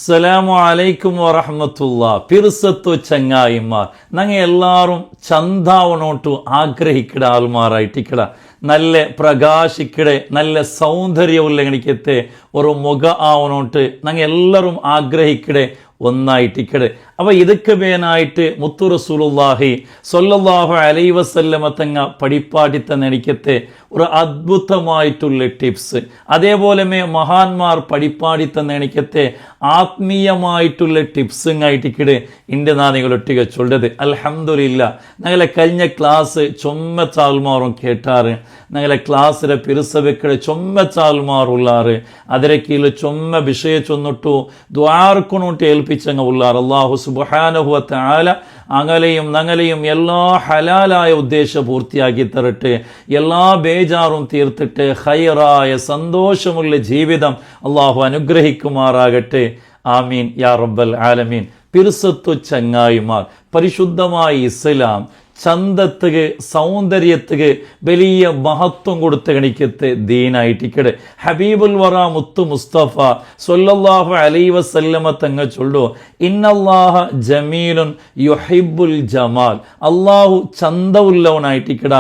അസ്സലാമു അലൈക്കും വറഹ്മത്തുള്ളാഹി. പിർസത്തു ചങ്ങായിമാർ, ഞങ്ങൾ എല്ലാവരും ചന്താവണോട്ടു ആഗ്രഹിക്കട ആൾമാറായിട്ടിക്കട. നല്ല പ്രകാശിക്കടെ, നല്ല സൗന്ദര്യമുള്ള എനിക്കത്തെ ഒരു മുഖ ആവണോട്ട് ഞങ്ങൾ എല്ലാവരും ആഗ്രഹിക്കടെ ഒന്നായിട്ടിക്കടെ. അപ്പോൾ ഇതൊക്കെ വേനായിട്ട് മുത്തു റസൂലുള്ളാഹി സ്വല്ലല്ലാഹു അലൈഹി വസല്ലമ തങ്ങ പഠിപ്പാട്ടി തന്നെ എനിക്കത്തെ ഒരു അദ്ഭുതമായിട്ടുള്ള ടിപ്സ്, അതേപോലെ മഹാന്മാർ പഠിപ്പാടി തന്നെ എനിക്കത്തെ ആത്മീയമായിട്ടുള്ള ടിപ്സുങ്ങായിട്ടിക്കടെ ഇൻ്റെ നാ നിങ്ങളൊട്ടിക ചൊല്ലത്. അൽഹംദുലില്ലാ, ഞങ്ങളെ കഴിഞ്ഞ ക്ലാസ് ചൊമ്മച്ചാൽമാറും കേട്ടാറ്. ഞങ്ങളെ ക്ലാസ്സിലെ പിറുസവെക്കടെ ചൊമ്മച്ചാൽമാറുള്ളാറ്. അതിരെ കീഴിൽ ചൊമ്മ വിഷയ ചൊന്നിട്ടു ദ്വാർക്കൊണ്ടിട്ട് ഏൽപ്പിച്ചങ്ങ ഉള്ളാറ്. അല്ലാഹു സുബ്ഹാനഹു വ തആല അങ്ങലെയും ഞങ്ങളെയും എല്ലാ ഹലാലായ ഉദ്ദേശം പൂർത്തിയാക്കി തരട്ടെ. എല്ലാ ബേജാറും തീർത്തിട്ട് ഹൈറായ സന്തോഷമുള്ള ജീവിതം അള്ളാഹു അനുഗ്രഹിക്കുമാറാകട്ടെ. ആമീൻ യാ റബ്ബൽ ആലമീൻ. പിർസത്തു ചങ്ങായിമാർ, പരിശുദ്ധമായ ഇസ്ലാം ചന്തത്തുക്ക് സൗന്ദര്യത്തുക്ക് വലിയ മഹത്വം കൊടുത്ത കണിക്കത്തെ ദീനായിട്ടിക്കടെ. ഹബീബുൽ വറ മുത്തു മുസ്തഫ സ്വല്ലല്ലാഹു അലൈഹി വസല്ലമ തങ്ങൾ ചൊല്ലു, ഇന്നല്ലാഹ ജമീലുൻ യുഹിബ്ബുൽ ജമാൽ. അള്ളാഹു ചന്തവുള്ളവനായിട്ടിക്കട,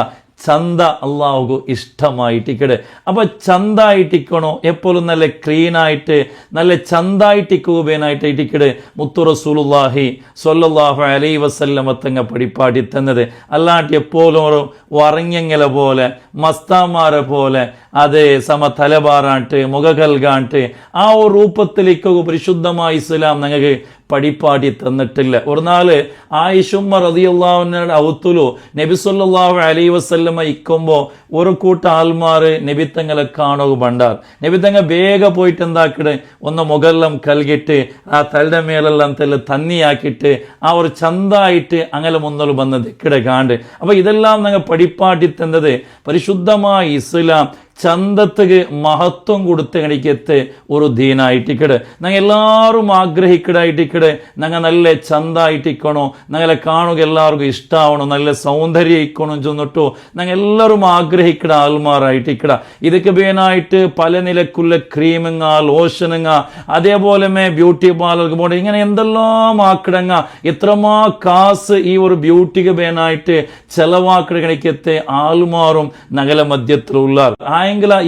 ചന്ത അള്ളാഹുക്ക് ഇഷ്ടമായിട്ടിക്കടെ. അപ്പം ചന്തായിട്ടിക്കണോ, എപ്പോഴും നല്ല ക്ലീനായിട്ട് നല്ല ചന്തായിട്ടിക്കുവേനായിട്ട് ഇട്ടിക്കടെ മുത്തു റസൂലുള്ളാഹി സ്വല്ലല്ലാഹു അലൈഹി വസല്ലമ തങ്ങ പഠിപ്പാടി തന്നത്. അല്ലാണ്ട് എപ്പോഴും ഒരു വറങ്ങങ്ങല പോലെ മസ്താമാരെ പോലെ അതേ സമ തലബാറാണ്ട് മുഖ കൽകാണ്ട് ആ ഒരു രൂപത്തിലേക്ക് പരിശുദ്ധമായ ഇസ്ലാം ഞങ്ങൾക്ക് പഠിപ്പാടി തന്നിട്ടില്ല. ഒരു നാള് ആയിഷുമ്മ റളിയല്ലാഹു അൻഹയുടെ ഔത്തുലു നബി സല്ലല്ലാഹു അലൈഹി വസല്ലമ ഇക്കുമ്പോൾ ഒരു കൂട്ട ആൾമാർ നബിത്തങ്ങളെ കാണുക ബണ്ടാർ. നബിത്തങ്ങ വേഗ പോയിട്ട് എന്താക്കിട്ട് ഒന്ന് മുഖെല്ലാം കൽകിട്ട് ആ തലയുടെ മേലെല്ലാം തന്നിയാക്കിയിട്ട് ആ ഒരു ചന്തായിട്ട് അങ്ങനെ മുന്നോട്ട് വന്നത് ഇക്കിടെ കാണ്ട്. അപ്പൊ ഇതെല്ലാം ഞങ്ങൾ പഠിപ്പാട്ടി തന്നത് പരിശുദ്ധമായ ഇസ്ലാം ചന്തത്തുക്ക് മഹത്വം കൊടുത്ത് കണിക്കത്തെ ഒരു ദീനായിട്ടിക്കട്. ഞങ്ങൾ എല്ലാവരും ആഗ്രഹിക്കടായിട്ടിക്കട്. ഞങ്ങൾ നല്ല ചന്തായിട്ടിക്കണോ, ഞങ്ങളെ കാണുക എല്ലാവർക്കും ഇഷ്ടമാവണോ, നല്ല സൗന്ദര്യം ഇക്കണം ചെന്നിട്ടോ ഞങ്ങൾ എല്ലാവരും ആഗ്രഹിക്കട ആൾമാറായിട്ടിക്കട. ഇതൊക്കെ വേനായിട്ട് പല നിലക്കുള്ള ക്രീമുങ്ങ, ലോഷനുങ്ങ, അതേപോലെ ബ്യൂട്ടി പാർലർക്ക് പോകണം. ഇങ്ങനെ എന്തെല്ലാം ആക്കിടങ്ങ, എത്രമാ കാസ് ഈ ഒരു ബ്യൂട്ടിക്ക് വേനായിട്ട് ചെലവാക്കിട കണിക്കത്തെ ആൾമാറും നഗല മധ്യത്തിലുള്ള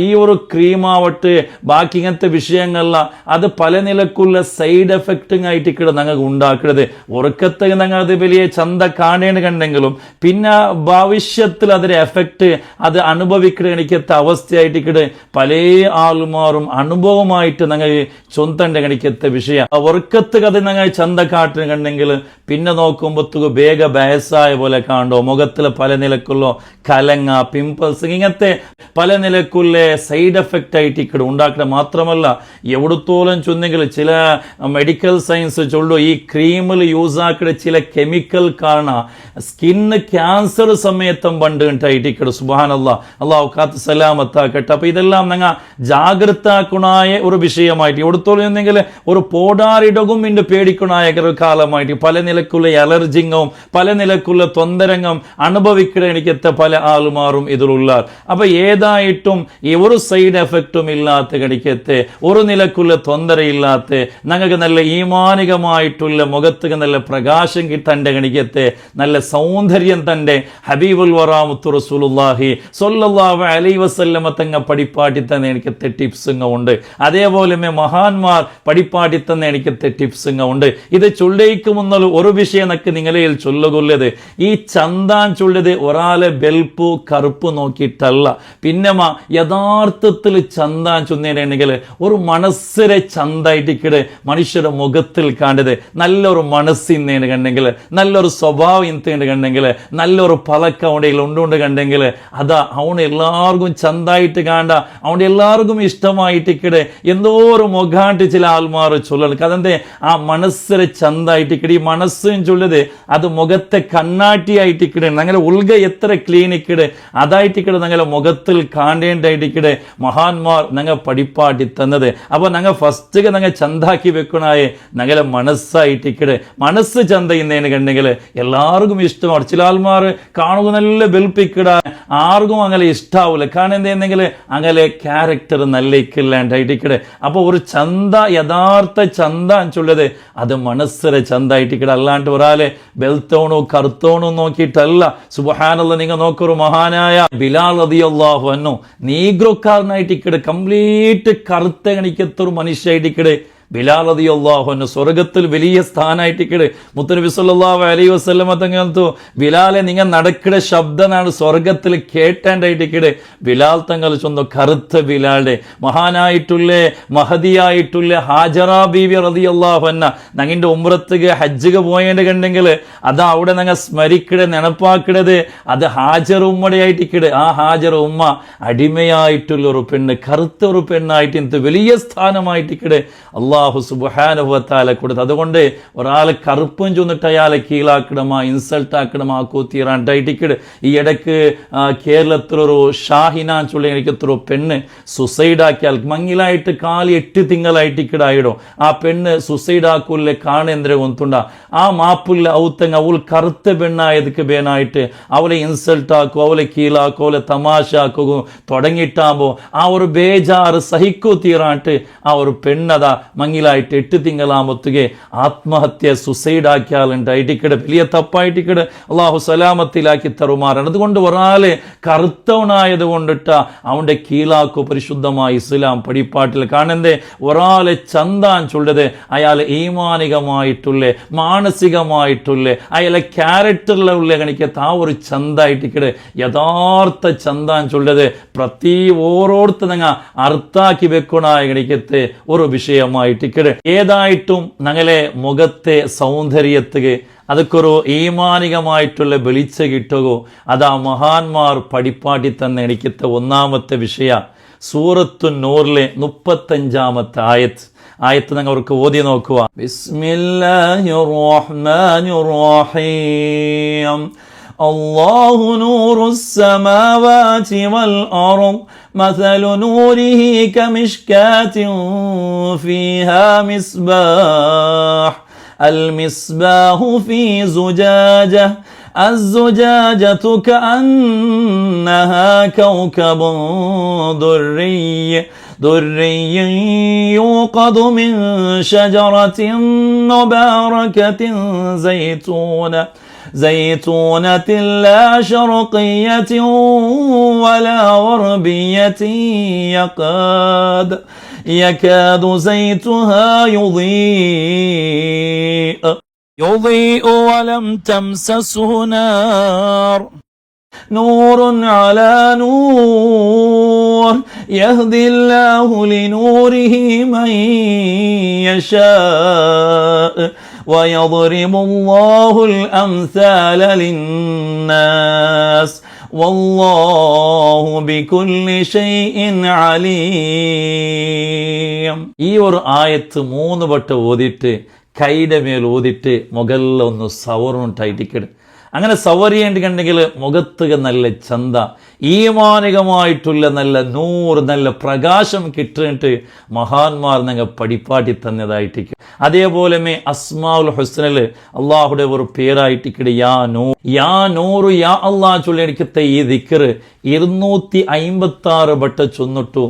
ഈ ഒരു ക്രീമാവട്ടെ ബാക്കി ഇങ്ങനത്തെ വിഷയങ്ങളല്ല, അത് പല നിലക്കുള്ള സൈഡ് എഫക്റ്റും ആയിട്ടിക്കട ഞങ്ങൾക്ക് ഉണ്ടാക്കുന്നത്. ഉറക്കത്തെ ഞങ്ങൾ അത് വലിയ ചന്ത കാണേണ്ട കണ്ടെങ്കിലും പിന്നെ ഭവിഷ്യത്തിൽ അതിന്റെ എഫക്റ്റ് അത് അനുഭവിക്കണ കണിക്കത്തെ അവസ്ഥയായിട്ടിക്കട് പല ആൾമാരും അനുഭവമായിട്ട് ഞങ്ങൾ ചൊന്തന്റെ കണിക്കത്തെ വിഷയം. ഉറക്കത്ത് കഥ ഞങ്ങൾ ചന്ത കാട്ടിന് കണ്ടെങ്കിൽ പിന്നെ നോക്കുമ്പോഴത്തേക്ക് വേഗ ബഹസായ പോലെ കാണോ, മുഖത്തിലെ പല നിലക്കുള്ള കലങ്ങ, പിമ്പിൾസ്, ഇങ്ങനത്തെ പല നിലക്കുള്ള സൈഡ് എഫക്റ്റ് ആയിട്ട് ഇക്കടെ ഉണ്ടാക്കുക. മാത്രമല്ല എവിടത്തോളം ചൊന്നെങ്കിൽ ചില മെഡിക്കൽ സയൻസ് ചൊല്ലു ഈ ക്രീമിൽ യൂസ് ആക്കിയ ചില കെമിക്കൽ കാരണം സ്കിന്ന് ക്യാൻസർ സമയത്തും പണ്ട് ഉണ്ടായിട്ട് ഇക്കടെ. സുബ്ഹാനല്ലാഹ്, അള്ളാഹു കാത്ത് സലാമത്താക്കട്ടെ. അപ്പൊ ഇതെല്ലാം ഞങ്ങൾ ജാഗ്രതാക്കുണായ ഒരു വിഷയമായിട്ട് എവിടത്തോളം ചൊന്നെങ്കിൽ ഒരു പോടാറിടകും ഇന്റെ പേടിക്കുണായ ഒരു കാലമായിട്ട് പല നിലക്കുള്ള അലർജിങ്ങും പല നിലക്കുള്ള തൊന്തരങ്ങും അനുഭവിക്കണ എനിക്കത്തെ പല ആൾമാറും ഇതിലുള്ള. അപ്പൊ ഏതായിട്ടും ഈ ഒരു സൈഡ് എഫക്റ്റും ഇല്ലാത്ത കടിക്കത്തെ ഒരു നിലക്കുള്ള തൊന്തരയില്ലാത്ത ഞങ്ങൾക്ക് നല്ല ഈമാനികമായിട്ടുള്ള മുഖത്തുക നല്ല പ്രകാശം കിട്ടന്റെ കണിക്കത്തെ നല്ല സൗന്ദര്യം തന്റെ ഹബീബുൽ വറ മുത്തു റസൂലുള്ളാഹി സ്വല്ലല്ലാഹു അലൈഹി വസല്ലമ തങ്ങ പഠിപ്പാട്ടി തന്നെ എനിക്കത്തെ ടിപ്സുങ്ങ ഉണ്ട്. അതേപോലെ മഹാന്മാർ പഠിപ്പാട്ടി തന്നെ എനിക്കത്തെ ടിപ്സുങ്ങ ഉണ്ട്. ഇത് ചൊല്ലിക്കുമെന്നുള്ള ഒരു വിഷയം നക്ക് നിങ്ങളയിൽ ചൊല്ലുകൊല്ലത് ഈ ചന്താൻ ചൊല്ലത് ഒരാളെ വെൽപ്പു കറുപ്പ് നോക്കിയിട്ടല്ല. പിന്നെ യഥാർത്ഥത്തിൽ ചന്താൻ ചൊന്നേണെങ്കിൽ ഒരു മനസ്സിലെ ചന്തായിട്ടിക്കട് മനുഷ്യരുടെ മുഖത്തിൽ കാണത് നല്ലൊരു മനസ്സിന്നേന് കണ്ടെങ്കിൽ നല്ലൊരു സ്വഭാവം ഇന്നേന് കണ്ടെങ്കിൽ നല്ലൊരു പലക്ക അവിടെ ഉണ്ടുകൊണ്ട് കണ്ടെങ്കിൽ അതാ അവന് എല്ലാവർക്കും ചന്തായിട്ട് കാണണ്ട, അവൻ്റെ എല്ലാവർക്കും ഇഷ്ടമായിട്ടിക്കട് എന്തോ ഒരു മുഖാണ്ട് ചില ആൾമാർ ചൊല്ലണം. അതെന്തേ ആ മനസ്സിലെ ചന്തായിട്ടിക്കട്. ഈ മനസ്സും ചൊല്ലത് അത് മുഖത്തെ കണ്ണാട്ടിയായിട്ടിക്കട്. ഞങ്ങളുടെ ഉൾഗ എത്ര ക്ലീനിക്കട് അതായിട്ടിക്കട് ഞങ്ങളുടെ മുഖത്തിൽ കാണേണ്ട ഉണ്ടായിട്ടിക്കടെ മഹാന്മാർ ഞങ്ങൾ പഠിപ്പാട്ടി തന്നത്. അപ്പോൾ ഞങ്ങൾ ഫസ്റ്റ് ഞങ്ങൾ ചന്താക്കി വെക്കണായേ ഞങ്ങളെ മനസ്സായിട്ടിക്കടെ. മനസ്സ് ചന്ത ഇന്നേന് കണ്ടെങ്കിൽ എല്ലാവർക്കും ഇഷ്ടമാണ്. ചില ആൾമാർ കാണുക നല്ല ബെൽപ്പിക്കിട ആർക്കും അങ്ങനെ ഇഷ്ടാവൂല. കാരണം എന്തെന്നെങ്കിൽ അങ്ങനെ ക്യാരക്ടർ നല്ല ഇല്ലാണ്ടായിട്ടിക്കടെ. അപ്പോൾ ഒരു ചന്ത യഥാർത്ഥ ചന്ത ചൊല്ലത് അത് മനസ്സിലെ ചന്തായിട്ടിക്കട. അല്ലാണ്ട് ഒരാളെ ബെൽത്തോണോ കറുത്തോണോ നോക്കിയിട്ടല്ല. സുബ്ഹാനല്ലാഹ്, നിങ്ങൾ നോക്കൊരു മഹാനായ ബിലാൽ റളിയല്ലാഹു അൻഹു നീഗ്രോക്കാരനായിട്ടിക്കടെ, കംപ്ലീറ്റ് കറുത്ത കണിക്കത്തൊരു മനുഷ്യായിട്ടിക്കടെ. ബിലാൽ റളിയല്ലാഹു അൻഹു സ്വർഗത്തിൽ വലിയ സ്ഥാനായിട്ടിക്കടെ. മുത്തുനബി സല്ലല്ലാഹു അലൈഹി വസല്ലമ തങ്ങൾത്തു ബിലാലെ നിങ്ങൾ നടക്കട ശബ്ദനാണ് സ്വർഗത്തിൽ കേട്ടേണ്ടായിട്ടിക്കടെ. ബിലാൽ തങ്ങൾ ചൊന്നു കറുത്ത ബിലാലെ മഹാനായിട്ടുള്ള മഹദിയായിട്ടുള്ള ഹാജറ ബീവി റളിയല്ലാഹു അൻഹ ഞങ്ങളുടെ ഉംറത്തുക ഹജ്ജുക പോയേണ്ട കണ്ടെങ്കിൽ അത് അവിടെ ഞങ്ങൾ സ്മരിക്കടെ നെനപ്പാക്കിടത് അത് ഹാജർ ഉമ്മടയായിട്ടിക്കടെ. ആ ഹാജർ ഉമ്മ അടിമയായിട്ടുള്ള ഒരു പെണ്ണ്, കറുത്ത ഒരു പെണ്ണായിട്ട് എന്ത് വലിയ സ്ഥാനമായിട്ടിക്കടെ അള്ളാഹു സുബ്ഹാനഹു വ തആല കൊടുത്തു. അതുകൊണ്ട് ഒരാളെ കറുപ്പും ചൊന്നിട്ട് അയാളെ കീഴാക്കണമാ ഇൻസൾട്ട് ആക്കണമാ കൂത്തിറാണ്ടായിട്ടിക്കട്. ഈ ഇടയ്ക്ക് കേരളത്തിലൊരു ഷാഹിന ചൊല്ലി എനിക്കത്തൊരു പെണ്ണ് സുസൈഡാക്കിയാൽ മങ്ങിലായിട്ട് കാലി 8 തിങ്കളായിട്ടിക്കടായിടോ. ആ പെണ്ണ് സുസൈഡാക്കൂലെ കാണേന്ദ്ര കൊന്തുണ്ട ആ മാപ്പില്ല ഔത്തങ്ങ അവൾ കറുത്ത പെണ്ണായതുക്ക് പേനായിട്ട് അവളെ ഇൻസൾട്ട് ആക്കും, അവളെ കീഴാക്കും, അവളെ തമാശ ആക്കും തുടങ്ങിയിട്ടാകുമ്പോൾ ആ ഒരു ബേജാറ് സഹിക്കൂ തീറാണ്ട് ആ ഒരു പെണ്ണതാ മങ്ങിലായിട്ട് 8 തിങ്കളാമത്തുകെ ആത്മഹത്യ സുസൈഡാക്കിയാലുണ്ടായിട്ടിക്കട്. വലിയ തപ്പായിട്ടിക്കട്. അള്ളാഹു സലാമത്തിലാക്കി തരുമാറാണ്. അതുകൊണ്ട് ഒരാളെ കറുത്തവനായത് കൊണ്ടിട്ട അവന്റെ കീഴാക്കു പരിശുദ്ധമായ ഇസ്ലാം പഠിപ്പാട്ടിൽ കാണണ്ടേ. ഒരാളെ ചന്താൻ ചൊല്ലത് അയാളെ ഈമാനികമായിട്ടുള്ള മാനസികമായിട്ടുള്ള അയാളെ ക്യാരക്ടറിലുള്ള കണിക്കത്ത് ആ ഒരു ചന്തായിട്ടിക്കട്. യഥാർത്ഥ ചന്താൻ ചൊല്ലത് പ്രതി ഓരോരുത്തർ നിങ്ങൾ അർത്ഥാക്കി വെക്കണായ കണിക്കത്ത് ഒരു വിഷയമായിട്ടിക്കട്. ഏതായിട്ടും ഞങ്ങളെ മുഖത്തെ സൗന്ദര്യത്തുക അതൊക്കൊരു ഈമാനികമായിട്ടുള്ള വെളിച്ച കിട്ടുകയോ അതാ മഹാന്മാർ പഠിപ്പാട്ടി തന്നെ എനിക്കത്തെ ഒന്നാമത്തെ വിഷയ. സൂറത്തു നൂറിലെ 35-ാമത്തെ ആയത്ത് ഞങ്ങൾക്ക് ഓതി നോക്കുക. ബിസ്മില്ലാഹിർ റഹ്മാനിർ റഹീം. الله نور السماوات والأرض مثل نوره كمشكاة فيها مصباح المصباح في زجاجة الزجاجة كأنها كوكب دري يوقد من شجرة مباركة زيتونة لا شرقية ولا غربية يكاد زيتها يضيء ولم تمسسه نور على نور يهدي الله لنوره من يشاء ويضرب الله الأمثال للناس والله بكل شيء عليم. ഈ ഒരു ആയത്ത് 3 വട്ടം ഓതിട്ട് കൈയുടെ മേൽ ഓതിട്ട് മുകളിലൊന്ന് സവറുണ്ടായിട്ടിക്കട്. അങ്ങനെ സവറിയേണ്ടിക്കണ്ടെങ്കിൽ മുഖത്തുക നല്ല ചന്ത ഈമാനികമായിട്ടുള്ള നല്ല നൂറ് നല്ല പ്രകാശം കിട്ടിയിട്ട് മഹാന്മാർ ഞങ്ങൾ പഠിപ്പാട്ടി തന്നതായിട്ടിരിക്കും. അതേപോലെ അസ്മാഉൽ ഹുസ്നല് അള്ളാഹുടെ ഒരു പേരായിട്ടിക്കട് യാ നൂറ് യാ അള്ളാഹ് ചൊല്ലിയെടുക്കത്തെ ഈ ദിക്റ് 256 വട്ടം ചൊന്നിട്ടു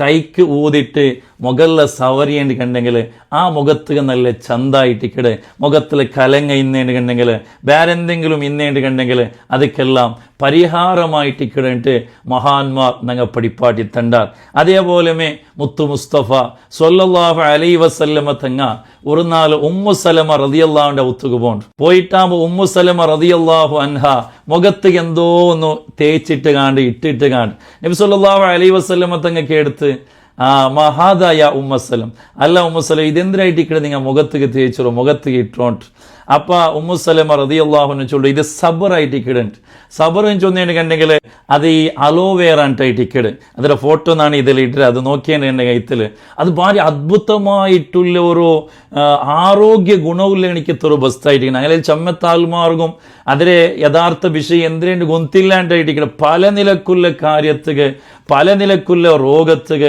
കൈക്ക് ഊതിട്ട് മുകളിലെ സവറിയേണ്ടി കണ്ടെങ്കിൽ ആ മുഖത്തുക നല്ല ചന്തായിട്ടിക്കട്. മുഖത്തിൽ കലങ്ങ ഇന്നേണ്ടി കണ്ടെങ്കിൽ വേറെന്തെങ്കിലും ഇന്നേണ്ടി കണ്ടെങ്കിൽ അതൊക്കെല്ലാം പരിഹാരമായിട്ടിക്കിടന്നിട്ട് മഹാന്മാർ ഞങ്ങൾ പഠിപ്പാട്ടി തണ്ടാർ. അതേപോലെ മുത്തു മുസ്തഫ സ്വല്ലല്ലാഹു അലൈഹി വസല്ലമ തങ്ങ ഒരു നാൾ ഉമ്മു സലമ റളിയല്ലാഹുവിന്റെ ഒത്തുക്ക് പോയിട്ടാകുമ്പോൾ ഉമ്മു സലമ റളിയല്ലാഹു അൻഹ മുഖത്ത് എന്തോ ഒന്ന് തേച്ചിട്ട് കാണ്ട് ഇട്ടിട്ട് കാണ്ട് നബി സ്വല്ലല്ലാഹു അലൈഹി വസല്ലമ തങ്ങക്ക് എടുത്ത് മഹാദായ ഉമ്മസലം അല്ല ഉമ്മസലം ഇതെന്തിനായിട്ട് ഇക്കടെ നിങ്ങൾ മുഖത്തുക്ക് തേച്ചോ മുഖത്തുക്ക് ഇട്ടോണ്ട് അപ്പൊ ഉമ്മു സലമ റളിയല്ലാഹു അൻഹ ചൊല്ലു ഇത് സബറായിട്ട് ഇക്കിടുണ്ട്. സബർ ചൊന്നിട്ടുണ്ടെങ്കിൽ അത് ഈ അലോവേറ ആയിട്ട് ഇക്കിട് അതിന്റെ ഫോട്ടോ എന്നാണ് ഇതിൽ ഇട്ടത്. അത് നോക്കിയാണ് എൻ്റെ കൈത്തിൽ അത് ഭാരി അദ്ഭുതമായിട്ടുള്ള ഒരു ആരോഗ്യ ഗുണവുള്ള എനിക്കത്തൊരു ബസ്തായിട്ടിരിക്കണം. അങ്ങനെ ചമ്മത്താൽമാർഗും അതിലെ യഥാർത്ഥ വിഷയം എന്തിനു ഗൊന്തില്ലാണ്ടായിട്ടിരിക്കണം. പല നിലക്കുള്ള കാര്യത്തുക പല നിലക്കുള്ള രോഗത്തുക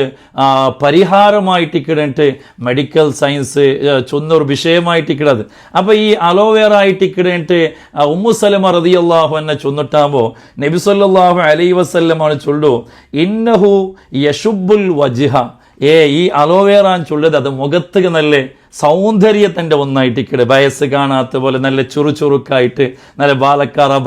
പരിഹാരമായിട്ടിക്കിടന്നിട്ട് മെഡിക്കൽ സയൻസ് ചൊന്നൊരു വിഷയമായിട്ടിക്കിടത്. അപ്പൊ ഈ അലോവേറ ആയിട്ടിക്കിടന്നിട്ട് ഉമ്മു സലമ റളിയല്ലാഹു അൻഹ ചൊന്നിട്ടാകുമ്പോൾ നബി സല്ലല്ലാഹു അലൈഹി വസല്ലമാണ് ചൊല്ലു ഇന്നഹു യശുബുൽ വജ്ഹ. ഈ അലോവേറ ചൊല്ലത് അത് മുഖത്തുക നല്ല സൗന്ദര്യത്തിൻ്റെ ഒന്നായിട്ടിക്കട് വയസ്സ് കാണാത്ത പോലെ നല്ല ചുറുചുറുക്കായിട്ട് നല്ല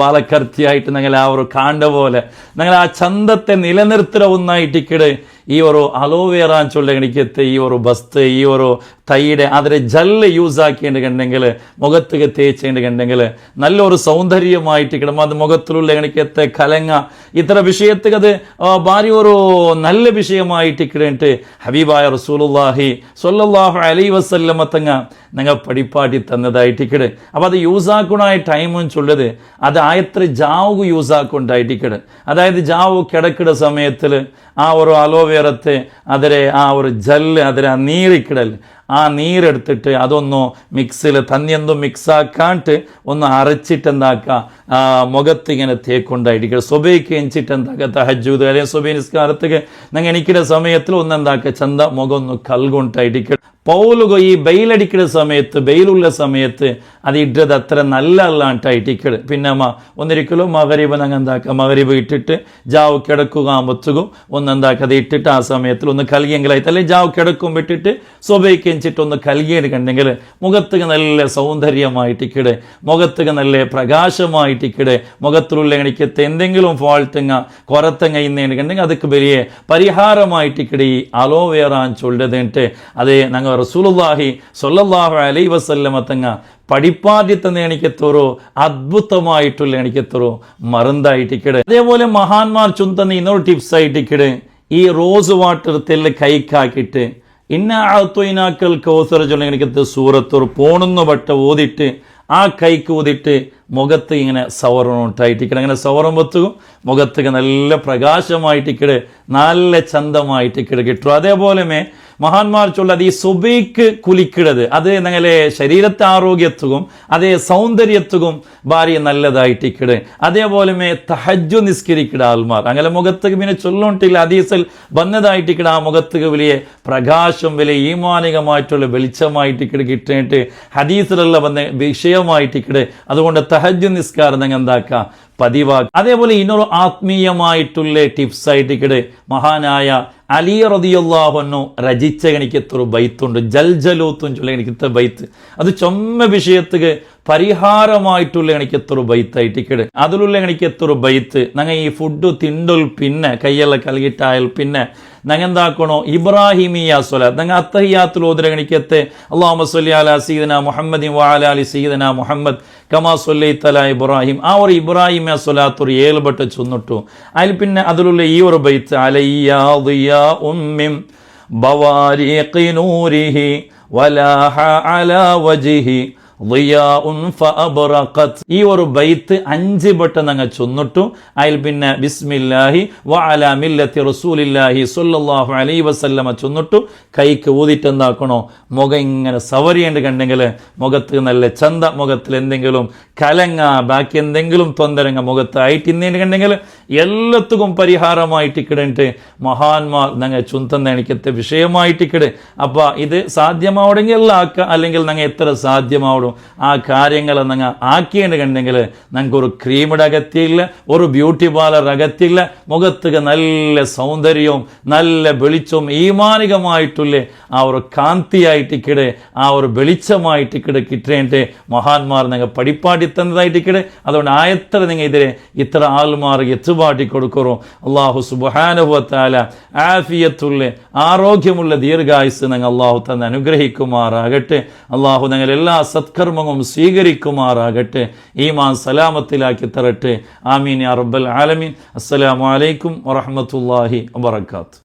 ബാലക്കർത്തിയായിട്ട് ഞങ്ങൾ ആ ഒരു കാണ്ട പോലെ ഞങ്ങൾ ആ ചന്തത്തെ നിലനിർത്തുന്ന ഒന്നായിട്ടിക്കട് ഈ ഒരു അലോവേറ ചൊല്ല എനിക്കെത്തി ഈ ഒരു ബസ്ത് ഈ ഒരു തൈയുടെ അതിലെ ജല്ല് യൂസ് ആക്കിയിട്ടുണ്ടെങ്കിൽ മുഖത്തുക തേച്ചിട്ടുണ്ടെങ്കിൽ നല്ലൊരു സൗന്ദര്യമായിട്ടിക്കണം. അത് മുഖത്തിലുള്ള എനിക്കെത്തെ കലങ്ങ ഇത്ര വിഷയത്തുക അത് ഭാരി ഒരു നല്ല വിഷയമായിട്ടിക്കിടന്നിട്ട് ഹബീബായ റസൂലുള്ളാഹി സ്വല്ലല്ലാഹു അലൈഹി വസല്ലം മത്തങ്ങ ഞങ്ങൾ പടിപ്പാട്ടി തന്നതായിട്ടിക്കട്. അപ്പം അത് യൂസാക്കണായ ടൈമും ചൊല്ലത് അത് ആയത്ര ജാവ് യൂസാക്കുണ്ടായിട്ടിക്കട്. അതായത് ജാവ് കിടക്കിട സമയത്തിൽ ആ ഒരു അലോവേറത്തെ അതിലെ ആ ഒരു ജല്ല് അതിലെ ആ നീറിക്കിടൽ ആ നീരെടുത്തിട്ട് അതൊന്നു മിക്സിൽ തന്നെന്തും മിക്സാക്കാണ്ട് ഒന്ന് അരച്ചിട്ട് എന്താക്കുക മുഖത്ത് ഇങ്ങനെ തേക്കൊണ്ടായിരിക്കുക. സ്വബയ്ക്ക് എഞ്ചിട്ട് എന്താക്കുക തഹജ്ജുദ് അല്ലെങ്കിൽ സ്വബൈ നിസ്കാരത്തേക്ക് ഞങ്ങൾ എനിക്കിടെ സമയത്തിൽ ഒന്നെന്താക്കുക ചന്ത മുഖം ഒന്ന് കൽകൊണ്ടായിരിക്കുക. പൗലുക ഈ ബെയിലടിക്കുന്ന സമയത്ത് ബെയിലുള്ള സമയത്ത് അത് ഇട്ടത് അത്ര നല്ല അല്ലാണ്ടായിട്ടിക്കട്. പിന്നെ ഒന്നിരിക്കലും മഗരീബ് ഞങ്ങൾ എന്താക്കുക മഗരീബ് ഇട്ടിട്ട് ജാവ് കിടക്കുക ആകുമ്പോഴത്തേക്കും ഒന്നെന്താക്കുക അത് ഇട്ടിട്ട് ആ സമയത്തിൽ ഒന്ന് കൽകിയെങ്കിലായിട്ട് അല്ലെങ്കിൽ ജാവ് കിടക്കും വിട്ടിട്ട് സ്വബയ്ക്ക് എഞ്ചിട്ട് ഒന്ന് കൽകിയെടുക്കണ്ടെങ്കിൽ മുഖത്തുക നല്ല സൗന്ദര്യമായിട്ടിക്കട്, മുഖത്തുക നല്ല പ്രകാശമായിട്ടിക്കട്. മുഖത്തിലുള്ള എനിക്കത്തെ എന്തെങ്കിലും ഫോൾട്ടുങ്ങ കുറത്തങ്ങ ഇന്നുണ്ടെങ്കിൽ അതൊക്കെ വലിയ പരിഹാരമായിട്ടിക്കട് ഈ അലോവേറ ചൊല്ലതിട്ട് അതേ ഞങ്ങൾ റസൂലുള്ളാഹി സ്വല്ലല്ലാഹു അലൈഹി വസല്ലമ തങ്ങ പടിപ്പാദ്യത്തെ എനിക്കെത്തോറോ അദ്ഭുതമായിട്ടുള്ള എനിക്കെത്തോറോ മറന്നായിട്ടിക്കട്. അതേപോലെ മഹാന്മാർ ചുന്തന്ന ഇന്നൊരു ടിപ്സ് ആയിട്ടിക്കട് ഈ റോസ് വാട്ടർ തെല്ല് കൈക്കാക്കിയിട്ട് ഇന്ന അഅ്തൈനാക്കൽ കൗസർ ചൊല്ലി എനിക്കത്തെ സൂറത്തൊരു പോണുന്ന വട്ട ഓതിട്ട് ആ കൈക്ക് ഊതിട്ട് മുഖത്ത് ഇങ്ങനെ സവറണോട്ടായിട്ടിക്കട. അങ്ങനെ സവറം വെത്തും മുഖത്ത് നല്ല പ്രകാശമായിട്ടിക്കട് നല്ല ചന്തമായിട്ടിക്കട് കിട്ടും. അതേപോലെ മഹാന്മാർ ചൊല്ലത് ഈ സുബൈക്ക് കുലിക്കിടത് അത് ഞങ്ങളെ ശരീരത്തെ ആരോഗ്യത്തും അതേ സൗന്ദര്യത്തും ഭാര്യ നല്ലതായിട്ടിക്കട്. അതേപോലെ തഹജ്ജു നിസ്കരിക്കിട ആൾമാർ അങ്ങനെ മുഖത്തേക്ക് പിന്നെ ചൊല്ലോണ്ടില്ല ഹദീസിൽ വന്നതായിട്ടിക്കട ആ മുഖത്തേക്ക് വലിയ പ്രകാശം വലിയ ഈമാനികമായിട്ടുള്ള വെളിച്ചമായിട്ടിക്കട് കിട്ടിയിട്ട് ഹദീസിലുള്ള വന്ന വിഷയമായിട്ടിക്കട്. അതുകൊണ്ട് തഹജ്ജു നിസ്കാരം ഞങ്ങൾ എന്താക്കുക പതിവാക്കുക. അതേപോലെ ഇന്നൊരു ആത്മീയമായിട്ടുള്ള ടിപ്സ് ആയിട്ടിക്കട് മഹാനായ അലി റളിയല്ലാഹു അൻഹു രചിച്ച എനിക്കെത്തൊരു ബൈത്തുണ്ട് ജൽജലൂത്തും ചൊല്ല എനിക്കത്തെ ബൈത്ത് അത് ചൊമ്മ വിഷയത്തുക്ക് പരിഹാരമായിട്ടുള്ള എനിക്കെത്തൊരു ബൈത്തായിട്ടിക്കട്. അതിലുള്ള എനിക്കെത്തൊരു ബൈത്ത് ഞങ്ങൾ ഈ ഫുഡ് തിണ്ടൽ പിന്നെ കയ്യെല്ലാം കലകിട്ടായാൽ പിന്നെ ഞങ്ങൾ എന്താക്കണോ ഇബ്രാഹിമിയ സ്വലാത്ത് ഞങ്ങൾ അത്തഹിയാത്തുൽ ഓതുര എനിക്കത്തെ അല്ലാഹുമ്മ സ്വല്ലി അലാ സയ്യിദിനാ മുഹമ്മദിൻ വഅലാ ആലി സയ്യിദിനാ മുഹമ്മദ് കമാ സ്വല്ലൈത അലാ ഇബ്രാഹിം ആ ഒരു ഇബ്രാഹിമിയ സ്വലാത്ത് ഒരു 7 വട്ടം ചൊന്നിട്ടു. അതിൽ പിന്നെ അതിലുള്ള ഈ ഒരു ബൈത്ത് അലയ്യാ ദിയാ ഉമ്മിം ബവാരിഖി നൂരിഹി വലാഹ അലാ വജ്ഹി ഈ ഒരു ബൈത്ത് 5 വട്ടം ഞങ്ങൾ ചൊന്നിട്ടു. അതിൽ പിന്നെ ബിസ്മില്ലാഹി വഅലാ മില്ലത്തി റസൂലില്ലാഹി സ്വല്ലല്ലാഹു അലൈഹി വസല്ലമ ചൊന്നിട്ടു കൈക്ക് ഊതിട്ട് എന്താക്കണോ മുഖം ഇങ്ങനെ സവരിയേണ്ട കണ്ടെങ്കിൽ മുഖത്ത് നല്ല ചന്ത മുഖത്തിൽ എന്തെങ്കിലും കലങ്ങ ബാക്കി എന്തെങ്കിലും തൊന്തരങ്ങ മുഖത്ത് ആയിട്ട് ഇന്നുണ്ടെങ്കിൽ എല്ലാത്തും പരിഹാരമായിട്ടിക്കിടന്നിട്ട് മഹാന്മാർ ഞങ്ങൾ ചുന്തന്ന എനിക്കത്തെ വിഷയമായിട്ടിക്കിട്. അപ്പൊ ഇത് സാധ്യമാവണമെങ്കിൽ എല്ലാം ആക്കുക അല്ലെങ്കിൽ ഞങ്ങൾ എത്ര സാധ്യമാവണം ആ കാര്യങ്ങൾ നിങ്ങൾ ആക്കിയത് കണ്ടെങ്കിൽ ഞങ്ങൾക്ക് ഒരു ക്രീമിയുടെ അകത്തിയില്ല ഒരു ബ്യൂട്ടി പാർലർ അകത്തില്ല മുഖത്തുക നല്ല സൗന്ദര്യവും നല്ല വെളിച്ചവും ഈമാനികമായിട്ടുള്ള ആ ഒരു കാന്തിയായിട്ടിക്കിടെ ആ ഒരു വെളിച്ചമായിട്ടിക്കിടെ കിട്ടേണ്ട മഹാന്മാർ നിങ്ങൾ പടിപ്പാടി തന്നതായിട്ടിക്കിടെ. അതുകൊണ്ട് ആയത്ര നിങ്ങൾ ഇതിനെ ഇത്ര ആൾമാർ എത്തുപാട്ടി കൊടുക്കറോ അള്ളാഹു സുബ്ഹാനഹു വ തആല ആഫിയത്തുള്ള ആരോഗ്യമുള്ള ദീർഘായുസ് നിങ്ങൾ അള്ളാഹു തന്നെ അനുഗ്രഹിക്കുമാറാകട്ടെ. അള്ളാഹു നിങ്ങൾ എല്ലാ സത്കർമ്മവും സ്വീകരിക്കുമാറാകട്ടെ. ഈമാൻ സലാമത്തിലാക്കി തരട്ടെ. ആമീൻ യാ റബ്ബൽ ആലമീൻ. അസ്സലാമു അലൈക്കും വറഹ്മത്തുള്ളാഹി വബറകാതുഹു.